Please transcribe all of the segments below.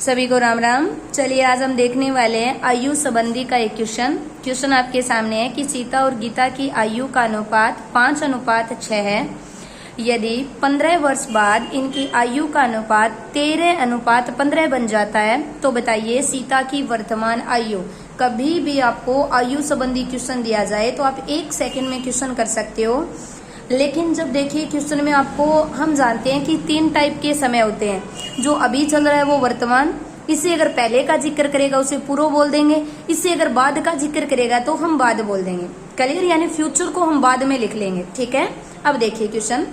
सभी को राम राम। चलिए आज हम देखने वाले हैं आयु संबंधी का एक क्वेश्चन आपके सामने है कि सीता और गीता की आयु का अनुपात 5:6 है। यदि 15 वर्ष बाद इनकी आयु का अनुपात 13:15 बन जाता है तो बताइए सीता की वर्तमान आयु। कभी भी आपको आयु संबंधी क्वेश्चन दिया जाए तो आप 1 सेकंड में क्वेश्चन कर सकते हो, लेकिन जब देखिए क्वेश्चन में आपको हम जानते हैं कि 3 टाइप के समय होते हैं। जो अभी चल रहा है वो वर्तमान, इससे अगर पहले का जिक्र करेगा उसे पूर्व बोल देंगे, इससे अगर बाद का जिक्र करेगा तो हम बाद बोल देंगे। क्लियर, यानी फ्यूचर को हम बाद में लिख लेंगे। ठीक है, अब देखिए क्वेश्चन,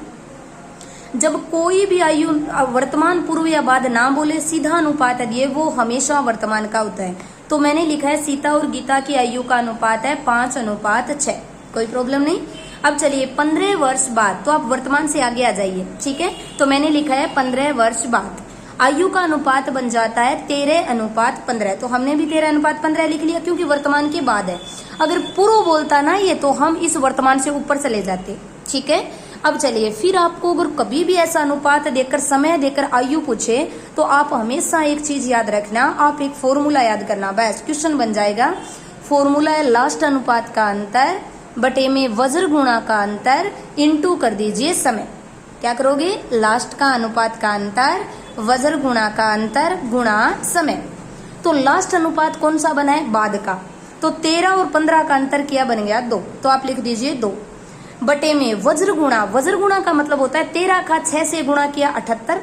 जब कोई भी आयु वर्तमान, पूर्व या बाद ना बोले, सीधा अनुपात दिए, वो हमेशा वर्तमान का होता है। तो मैंने लिखा है सीता और गीता की आयु का अनुपात है 5:6। कोई प्रॉब्लम नहीं। अब चलिए 15 वर्ष बाद, तो आप वर्तमान से आगे आ जाइए। ठीक है, तो मैंने लिखा है 15 वर्ष बाद आयु का अनुपात बन जाता है 13:15। तो हमने भी 13:15 लिख लिया क्योंकि वर्तमान के बाद है। अगर पूर्व बोलता ना ये तो हम इस वर्तमान से ऊपर चले जाते। ठीक है, अब चलिए फिर आपको अगर कभी भी ऐसा अनुपात देकर, समय देकर आयु पूछे तो आप हमेशा एक चीज याद रखना, आप एक फॉर्मूला याद करना, बस क्वेश्चन बन जाएगा। फॉर्मूला है लास्ट अनुपात का अंतर बटे में वज्र गुणा का अंतर इंटू कर दीजिए समय। क्या करोगे? लास्ट का अनुपात का अंतर वज्र गुणा का अंतर गुणा समय। तो लास्ट अनुपात कौन सा बना है? बाद का। तो 13 और 15 का अंतर क्या बन गया? 2। तो आप लिख दीजिए 2 बटे में वज्र गुणा का मतलब होता है 13 का 6 से गुणा किया 78,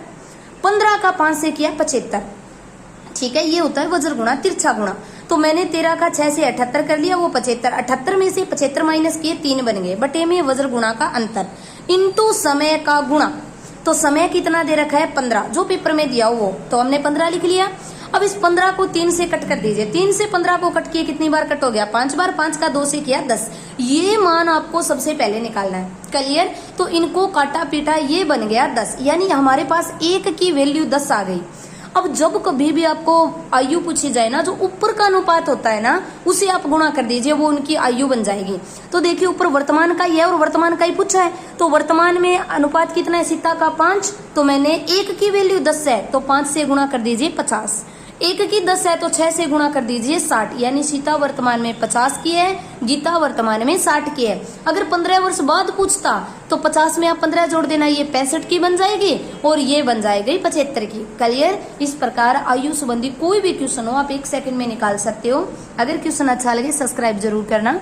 15 का 5 से किया 75। ठीक है, ये होता है वज्र गुणा, तिरछा गुणा। तो मैंने 13 का 6 से 78 कर लिया, वो 75, 78 में से 75 माइनस किए 3 बन गए, बटे में वज्र गुणा का अंतर इंटू समय का गुणा। तो समय कितना दे रखा है? 15, जो पेपर में दिया वो, तो हमने 15 लिख लिया। अब इस 15 को 3 से कट कर दीजिए। 3 से 15 को कट किए कितनी बार कट हो गया? 5 बार। 5 का 2 से किया 10। ये मान आपको सबसे पहले निकालना है। क्लियर? तो इनको काटा पीटा, ये बन गया 10, यानी हमारे पास 1 की वैल्यू 10 आ गई। अब जब कभी भी आपको आयु पूछी जाए ना, जो ऊपर का अनुपात होता है ना, उसे आप गुणा कर दीजिए, वो उनकी आयु बन जाएगी। तो देखिए ऊपर वर्तमान का ही है और वर्तमान का ही पूछा है। तो वर्तमान में अनुपात कितना है? सीता का 5। तो मैंने 1 की वैल्यू 10 है तो 5 से गुणा कर दीजिए 50। 1 की 10 है तो 6 से गुणा कर दीजिए 60, यानी सीता वर्तमान में 50 की है, गीता वर्तमान में 60 की है। अगर 15 वर्ष बाद पूछता तो 50 में आप 15 जोड़ देना, ये 65 की बन जाएगी और ये बन जाएगी 75 की। क्लियर? इस प्रकार आयु संबंधी कोई भी क्वेश्चन हो आप 1 सेकंड में निकाल सकते हो। अगर क्वेश्चन अच्छा लगे सब्सक्राइब जरूर करना।